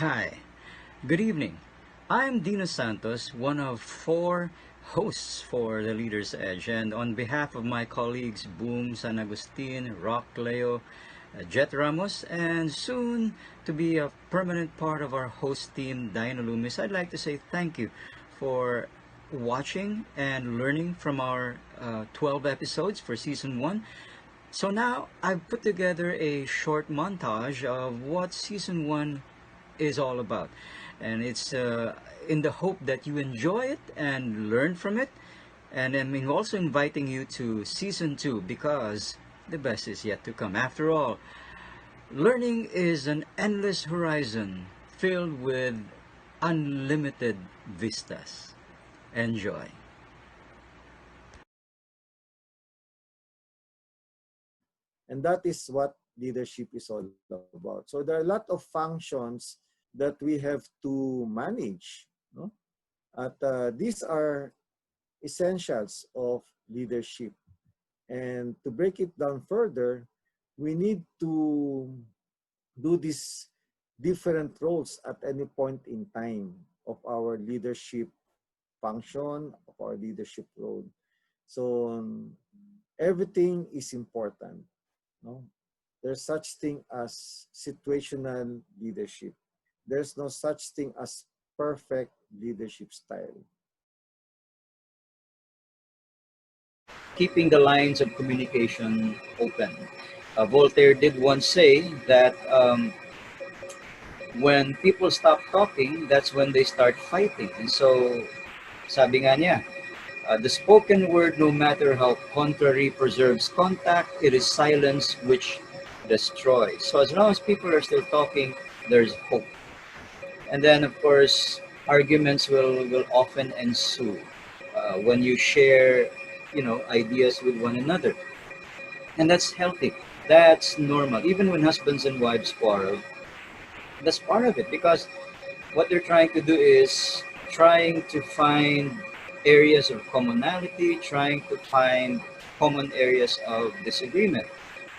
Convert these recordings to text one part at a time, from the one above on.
Hi, good evening. I'm Dina Santos, one of four hosts for the Leader's Edge, and on behalf of my colleagues Boom San Agustin, Rock Leo, Jet Ramos, and soon to be a permanent part of our host team, Dina Loomis, I'd like to say thank you for watching and learning from our 12 episodes for season 1. So now I've put together a short montage of what season 1 is all about. And it's in the hope that you enjoy it and learn from it. And I'm also inviting you to season 2 because the best is yet to come. After all, learning is an endless horizon filled with unlimited vistas. Enjoy. And that is what leadership is all about. So there are a lot of functions that we have to manage. No? These are essentials of leadership. And to break it down further, we need to do these different roles at any point in time of our leadership function, of our leadership role. So everything is important. No? There's such thing as situational leadership. There's no such thing as perfect leadership style. Keeping the lines of communication open. Voltaire did once say that when people stop talking, that's when they start fighting. And so, sabi nga niya, the spoken word, no matter how contrary, preserves contact. It is silence which destroys. So as long as people are still talking, there's hope. And then, of course, arguments will often ensue when you share, ideas with one another. And that's healthy. That's normal. Even when husbands and wives quarrel, that's part of it because what they're trying to do is trying to find areas of commonality, trying to find common areas of disagreement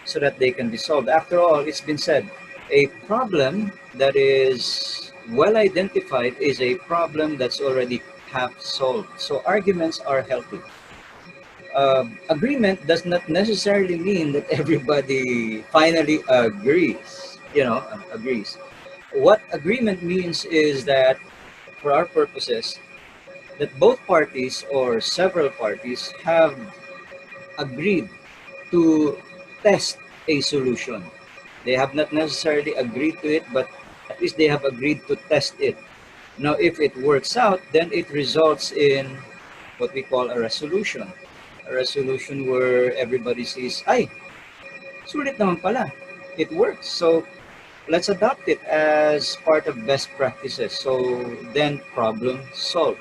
so that they can be solved. After all, it's been said, a problem that is well identified is a problem that's already half solved. So arguments are healthy. Agreement does not necessarily mean that everybody finally agrees. What agreement means is that for our purposes, that both parties or several parties have agreed to test a solution. They have not necessarily agreed to it, but at least they have agreed to test it. Now, if it works out, then it results in what we call a resolution. A resolution where everybody says, ay, sulit naman pala. It works. So let's adopt it as part of best practices. So then problem solved.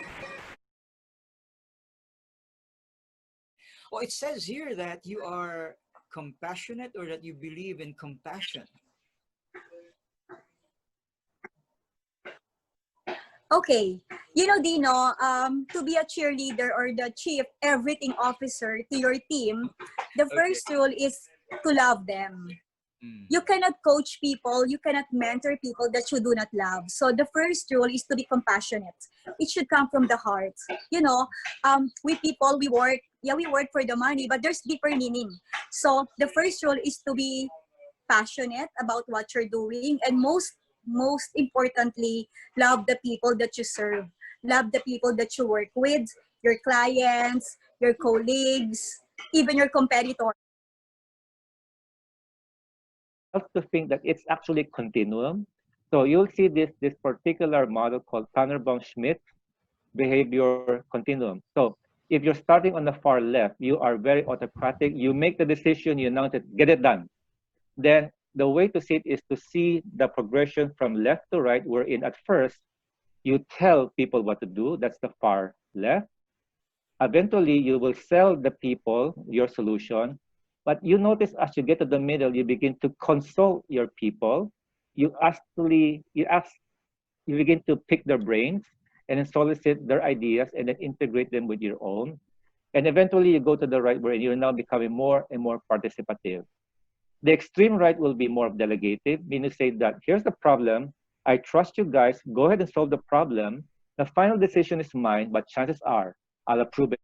Well, it says here that you are compassionate or that you believe in compassion. Okay. You know, Dino, to be a cheerleader or the chief everything officer to your team, the Okay. first rule is to love them. Mm. You cannot coach people, you cannot mentor people that you do not love. So the first rule is to be compassionate. It should come from the heart. You know, we people, we work for the money, but there's deeper meaning. So the first rule is to be passionate about what you're doing, and most importantly, love the people that you serve, love the people that you work with, your clients, your colleagues, even your competitors. Have to think that it's actually continuum. So you'll see this particular model called Tanner-Baum-Schmidt behavior continuum. So if you're starting on the far left, you are very autocratic. You make the decision, you announce it, get it done. Then the way to see it is to see the progression from left to right, wherein at first you tell people what to do. That's the far left. Eventually, you will sell the people your solution. But you notice as you get to the middle, you begin to consult your people. You actually you begin to pick their brains and then solicit their ideas and then integrate them with your own. And eventually, you go to the right where you're now becoming more and more participative. The extreme right will be more delegative, meaning to say that here's the problem. I trust you guys. Go ahead and solve the problem. The final decision is mine, but chances are I'll approve it.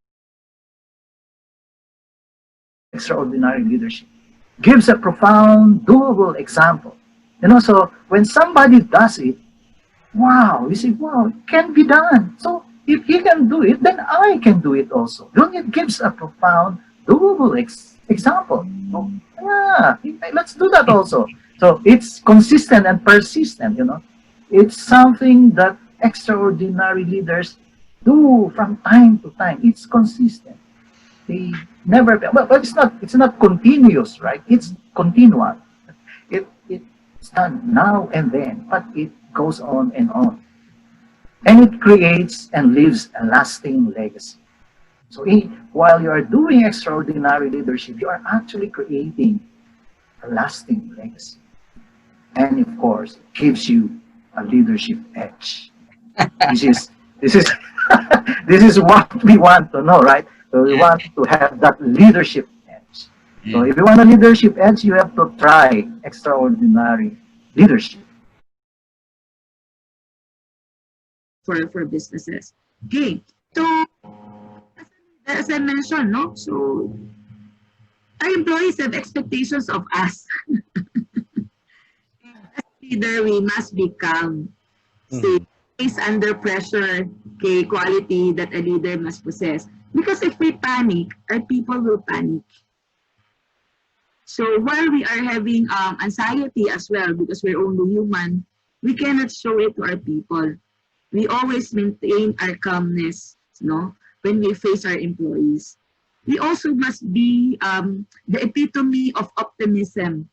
Extraordinary leadership gives a profound, doable example. So when somebody does it, wow, you say, wow, it can be done. So if he can do it, then I can do it also. It gives a profound, doable example. Oh, yeah, let's do that also. So it's consistent and persistent. It's something that extraordinary leaders do from time to time. It's consistent. They never, but it's not continuous, right? It's continual. It's done now and then, but it goes on and on. And it creates and leaves a lasting legacy. So while you are doing extraordinary leadership, you are actually creating a lasting legacy. And of course, it gives you a leadership edge. This is this is what we want to know, right? So we want to have that leadership edge. So if you want a leadership edge, you have to try extraordinary leadership. For businesses. Okay. So as I mentioned, no? So our employees have expectations of us. As leader, we must be calm. Stay under pressure, okay, quality that a leader must possess. Because if we panic, our people will panic. So while we are having anxiety as well, because we're only human, we cannot show it to our people. We always maintain our calmness, no, when we face our employees. We also must be the epitome of optimism.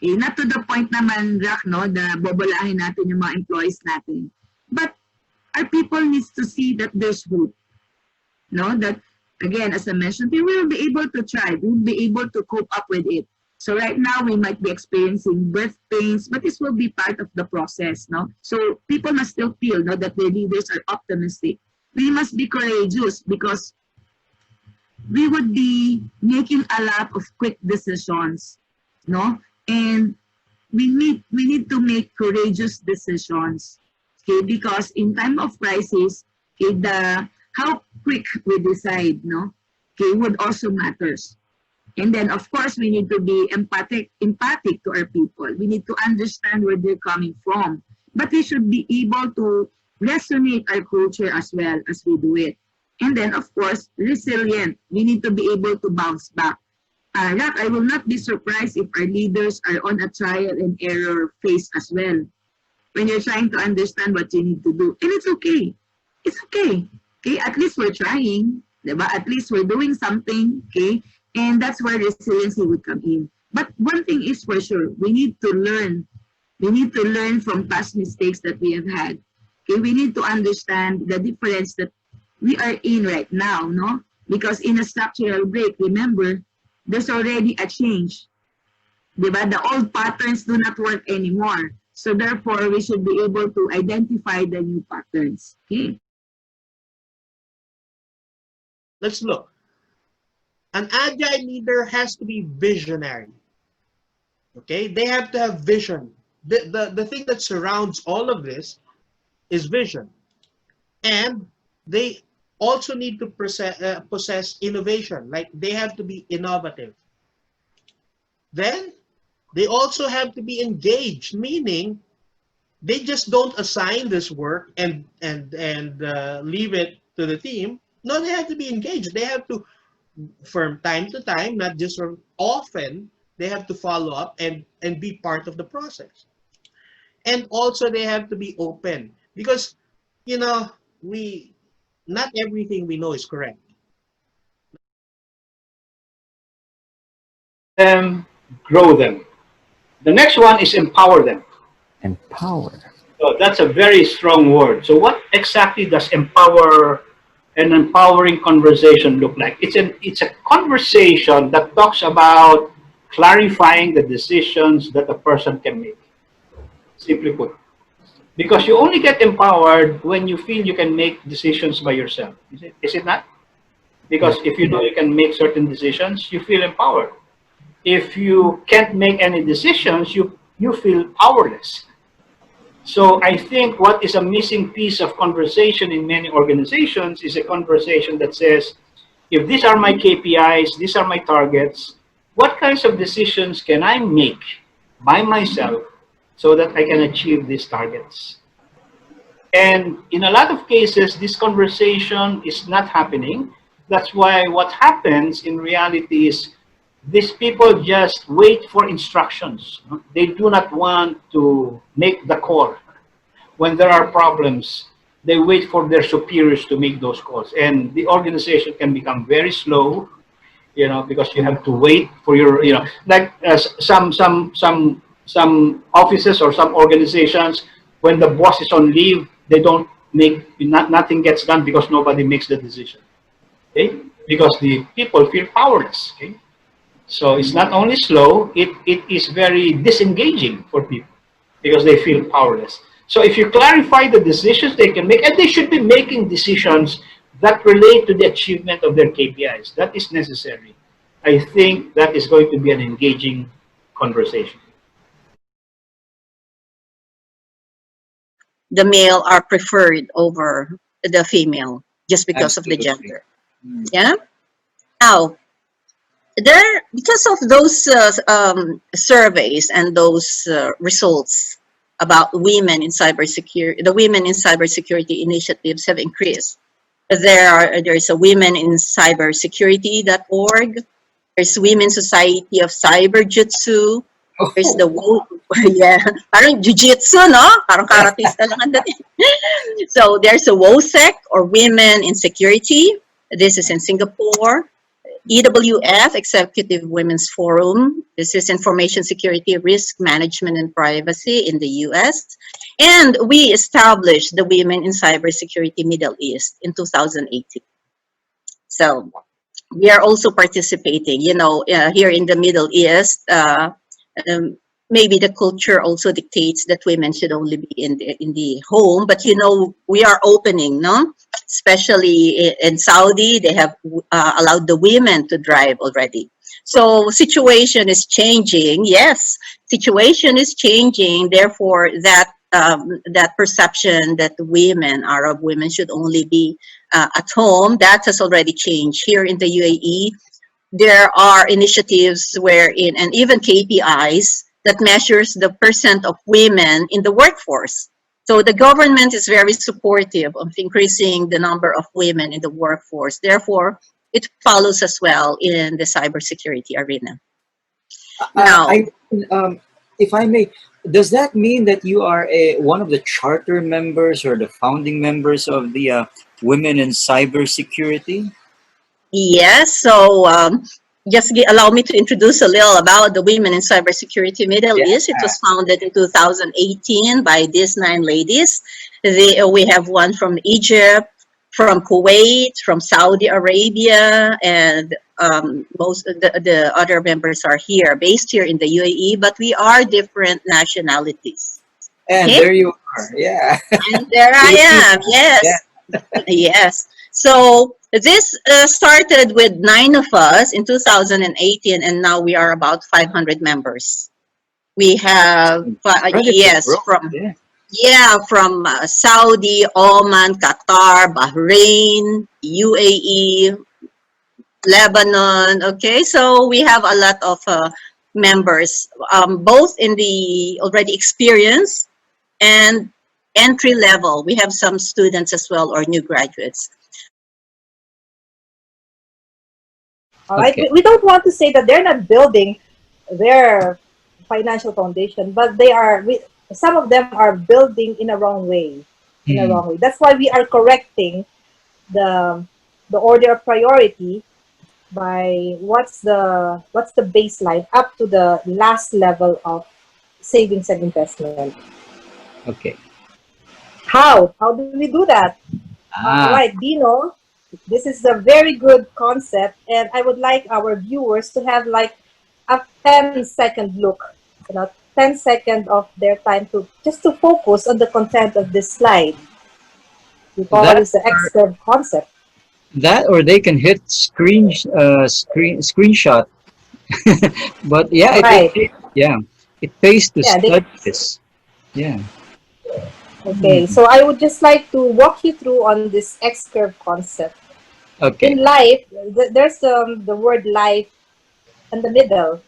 Okay, not to the point naman, Rock, no, na bobolahin natin yung mga employees natin. But our people needs to see that there's hope. No, that again, as I mentioned, we will be able to thrive. We will be able to cope up with it. So right now we might be experiencing birth pains, but this will be part of the process. No, so people must still feel, no, that their leaders are optimistic. We must be courageous because we would be making a lot of quick decisions, no, and we need to make courageous decisions. Okay, because in time of crisis, okay, how quick we decide, no, okay, would also matters. And then, of course, we need to be empathic to our people. We need to understand where they're coming from. But we should be able to resonate our culture as well as we do it. And then, of course, resilient. We need to be able to bounce back. Rock, I will not be surprised if our leaders are on a trial and error phase as well. When you're trying to understand what you need to do. And it's okay. It's okay. Okay, at least we're trying. Diba? At least we're doing something. Okay, and that's where resiliency would come in. But one thing is for sure, we need to learn. We need to learn from past mistakes that we have had. Okay, we need to understand the difference that we are in right now, no? Because in a structural break, remember, there's already a change. Diba? The old patterns do not work anymore. So therefore, we should be able to identify the new patterns. Okay. Let's look. An agile leader has to be visionary. Okay, they have to have vision. The thing that surrounds all of this is vision. And they also need to possess innovation. Like they have to be innovative. Then they also have to be engaged, meaning they just don't assign this work and leave it to the team. No, they have to be engaged. They have to, from time to time, not just from often, they have to follow up and be part of the process. And also they have to be open because, not everything we know is correct. Them, grow them. The next one is empower them. Empower. So that's a very strong word. So what exactly does an empowering conversation look like? It's a conversation that talks about clarifying the decisions that a person can make. Simply put. Because you only get empowered when you feel you can make decisions by yourself. Is it not? Because if you know you can make certain decisions, you feel empowered. If you can't make any decisions, you feel powerless. So I think what is a missing piece of conversation in many organizations is a conversation that says, if these are my KPIs, these are my targets, what kinds of decisions can I make by myself so that I can achieve these targets? And in a lot of cases, this conversation is not happening. That's why what happens in reality is these people just wait for instructions. They do not want to make the call. When there are problems, they wait for their superiors to make those calls. And the organization can become very slow, because you have to wait for your, like some offices or some organizations, when the boss is on leave, they don't nothing gets done because nobody makes the decision. Okay, because the people feel powerless. Okay, so it's not only slow, it is very disengaging for people because they feel powerless. So if you clarify the decisions they can make, and they should be making decisions that relate to the achievement of their KPIs, that is necessary. I think that is going to be an engaging conversation. The male are preferred over the female just because of the Absolutely. gender. Yeah. Now, there, because of those surveys and those results about women in cybersecurity, the women in cybersecurity initiatives have increased. There's a women in cybersecurity.org. There's Women Society of Cyberjutsu. There's the yeah, parang jujitsu, no? Parang karatista lang ang dating. So there's a WOSEC, or Women in Security. This is in Singapore. EWF, Executive Women's Forum. This is Information Security, Risk Management, and Privacy in the US. And we established the Women in Cybersecurity Middle East in 2018. So we are also participating, here in the Middle East. Maybe the culture also dictates that women should only be in the home, but we are opening, no? Especially in Saudi, they have allowed the women to drive already. So situation is changing. Yes, situation is changing. Therefore, that perception that Arab women should only be at home, that has already changed. Here in the UAE, there are initiatives wherein, and even KPIs, that measures the percent of women in the workforce. So the government is very supportive of increasing the number of women in the workforce. Therefore, it follows as well in the cybersecurity arena. Now, If I may, does that mean that you are one of the charter members or the founding members of the Women in Cybersecurity? yes, so just allow me to introduce a little about the Women in Cybersecurity Middle Yeah. East. It was founded in 2018 by these 9 ladies. We have one from Egypt, from Kuwait, from Saudi Arabia, and most of the other members are here, based here in the UAE, but we are different nationalities. And Okay? there you are. Yeah. And there I am, yes. Yes. So this started with 9 of us in 2018, and now we are about 500 members. We have, yes, from Saudi, Oman, Qatar, Bahrain, UAE, Lebanon. Okay, so we have a lot of members, both in the already experienced and entry level. We have some students as well, or new graduates. All right. Okay. We don't want to say that they're not building their financial foundation, but some of them are building in a wrong way. That's why we are correcting the order of priority by what's the baseline up to the last level of savings and investment. Okay. How do we do that? All right, Dino, this is a very good concept, and I would like our viewers to have like a 10-second look, 10 seconds of their time to focus on the content of this slide. We call this the X-curve concept. That, or they can hit screenshot. But yeah, Right. it pays to Yeah, study this. Yeah. Okay, so I would just like to walk you through on this X curve concept. In Okay. life, there's the word life in the middle.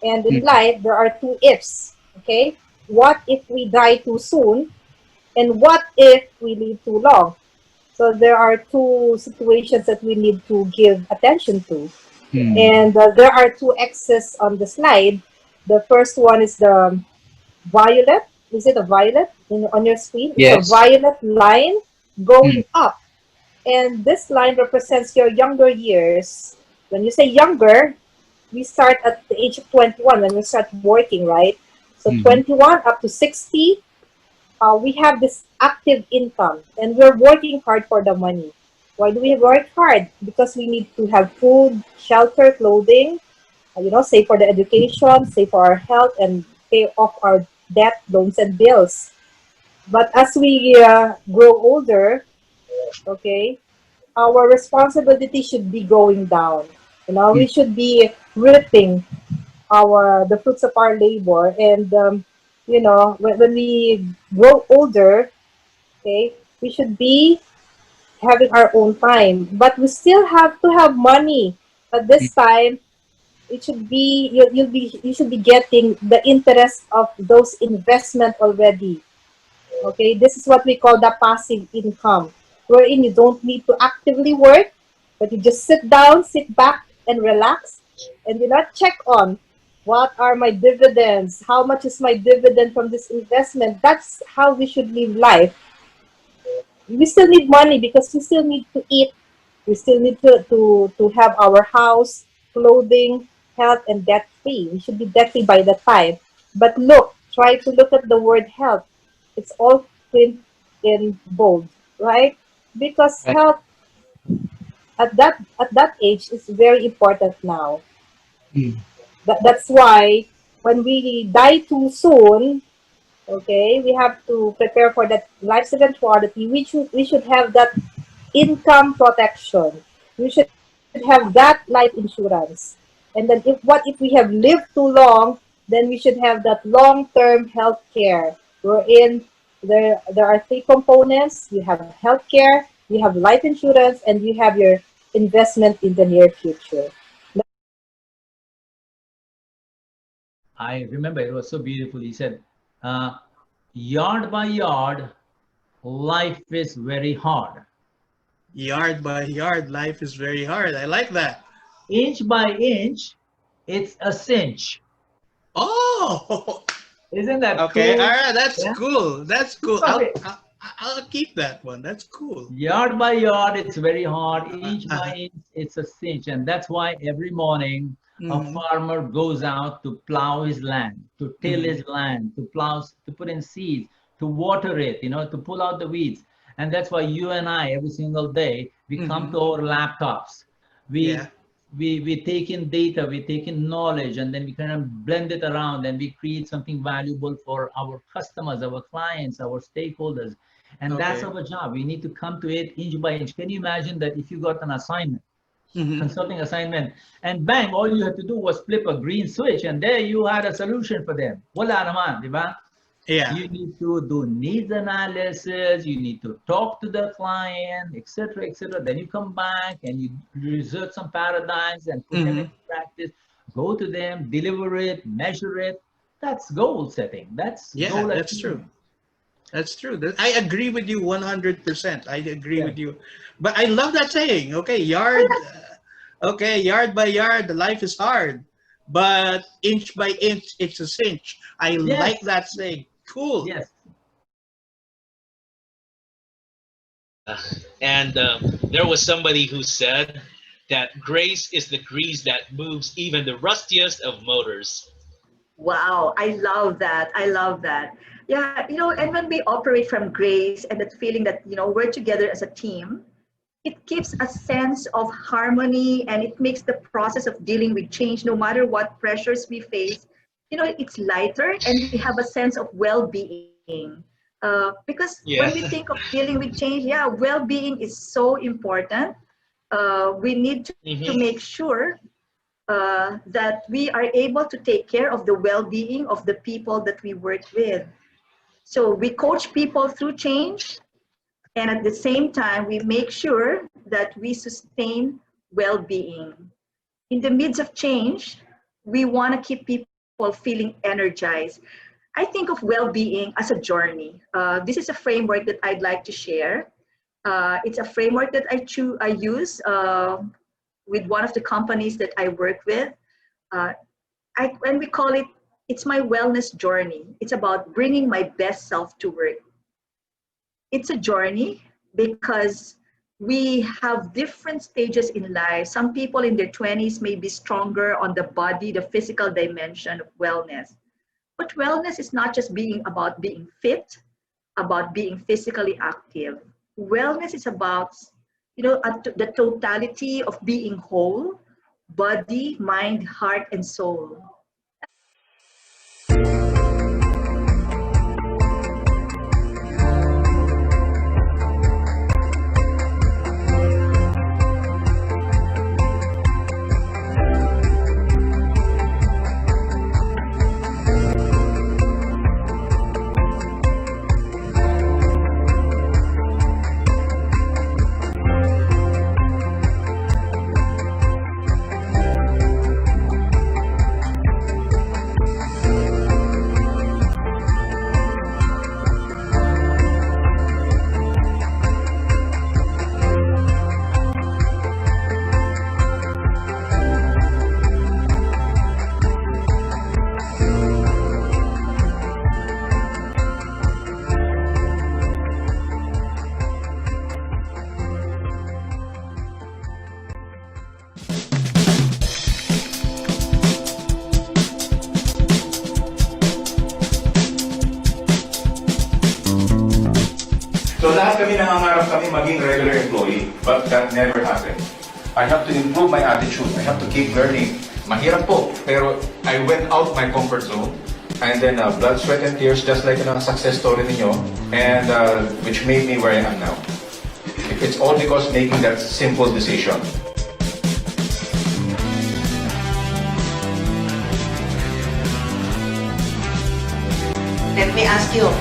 And in life, there are two ifs. Okay, what if we die too soon? And what if we live too long? So there are two situations that we need to give attention to. Hmm. And there are two X's on the slide. The first one is the violet. Is it a violet on your screen? It's a Yes. violet line going Hmm. up. And this line represents your younger years. When you say younger, we start at the age of 21 when we start working, right? So Hmm. 21 up to 60, we have this active income and we're working hard for the money. Why do we work hard? Because we need to have food, shelter, clothing, save for the education, save for our health, and pay off our debt, loans, and bills. But as we grow older, okay, our responsibility should be going down. We should be reaping the fruits of our labor, and when we grow older, okay, we should be having our own time, but we still have to have money. At this time, it should be you should be getting the interest of those investment already. Okay, this is what we call the passive income, wherein you don't need to actively work, but you just sit down, sit back, and relax, and do not check on what are my dividends, how much is my dividend from this investment. That's how we should live life. We still need money because we still need to eat. We still need to have our house, clothing, health, and debt free. We should be debt free by the time. But look, try to look at the word health. It's all print in bold, right? Because Right. health at that age is very important now. Hmm. That's why when we die too soon, okay, we have to prepare for that life eventuality. We should have that income protection. We should have that life insurance. And then if we have lived too long, then we should have that long-term health care. Wherein there are three components. You have healthcare, you have life insurance, and you have your investment in the near future. I remember it was so beautiful. He said, uh, yard by yard, life is very hard. Yard by yard, life is very hard. I like that. Inch by inch, it's a cinch. Oh, Isn't that okay. All cool? right. That's Yeah. cool. That's cool. Okay. I'll keep that one. That's cool. Yard by yard, it's very hard. Inch by Uh-huh. inch, it's a cinch. And that's why every morning a Mm-hmm. farmer goes out to plow his land, to till Mm-hmm. his land, to plow, to put in seeds, to water it, to pull out the weeds. And that's why you and I, every single day, we come Mm-hmm. to our laptops. Yeah. We we take in data, we take in knowledge, and then we kind of blend it around and we create something valuable for our customers, our clients, our stakeholders. And that's Okay. our job. We need to come to it inch by inch. Can you imagine that if you got an assignment, Mm-hmm. consulting assignment, and bang, all you had to do was flip a green switch, and there you had a solution for them. Wala naman, di ba? Yeah. You need to do needs analysis, you need to talk to the client, etc., etc. Then you come back and you research some paradigms and put them Mm-hmm. into practice, go to them, deliver it, measure it. That's goal setting. That's Yeah. goal That's true. achievement. That's true. I agree with you 100%. I agree Yeah. with you. But I love that saying. Okay, yard by yard, the life is hard. But inch by inch, it's a cinch. I like Yes. that saying. Cool. Yes. And there was somebody who said that grace is the grease that moves even the rustiest of motors. Wow, I love that. I love that. Yeah, and when we operate from grace and that feeling that, we're together as a team, it gives a sense of harmony and it makes the process of dealing with change, no matter what pressures we face, it's lighter and we have a sense of well-being. Because when we Yeah. think of dealing with change, yeah, well-being is so important. We need to make Hmm. sure that we are able to take care of the well-being of the people that we work with. So we coach people through change, and at the same time, we make sure that we sustain well-being. In the midst of change, we want to keep people feeling energized. I think of well-being as a journey. This is a framework that I'd like to share. It's a framework that I use with one of the companies that I work with. And we call it, it's my wellness journey. It's about bringing my best self to work. It's a journey because we have different stages in life. Some people in their 20s may be stronger on the body, the physical dimension of wellness. But wellness is not just about being fit, about being physically active. Wellness is about, the totality of being whole, body, mind, heart, and soul. So lahat kami nangangarap kami maging regular employee, but that never happened. I have to improve my attitude. I have to keep learning. Mahirap po, pero I went out my comfort zone. And then blood, sweat, and tears, just like a success story ninyo, and which made me where I am now. It's all because making that simple decision. Let me ask you,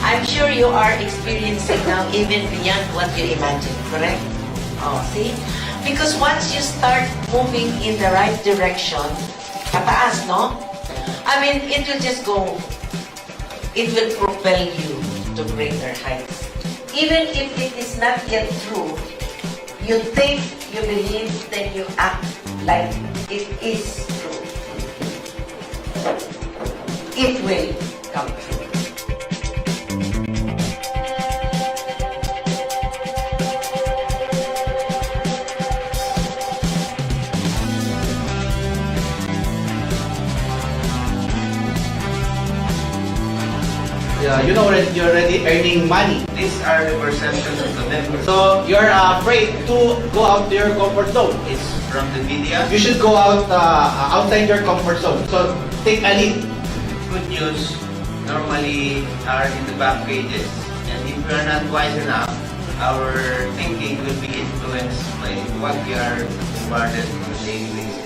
I'm sure you are experiencing now even beyond what you imagined, correct? Oh, see? Because once you start moving in the right direction, pataas, no? I mean, it will just go, it will propel you to greater heights. Even if it is not yet true, you think, you believe, then you act like it is true. It will come true. You know that you're already earning money. These are the perceptions of the members. So you're afraid to go out to your comfort zone. It's from the media. You should go out outside your comfort zone. So take a lead. Good news normally are in the back pages. And if we are not wise enough, our thinking will be influenced by what we are bombarded on a daily basis.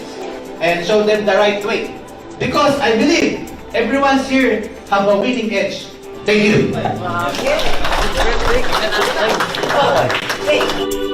And show them the right way. Because I believe everyone's here have a winning edge. Thank you. Okay.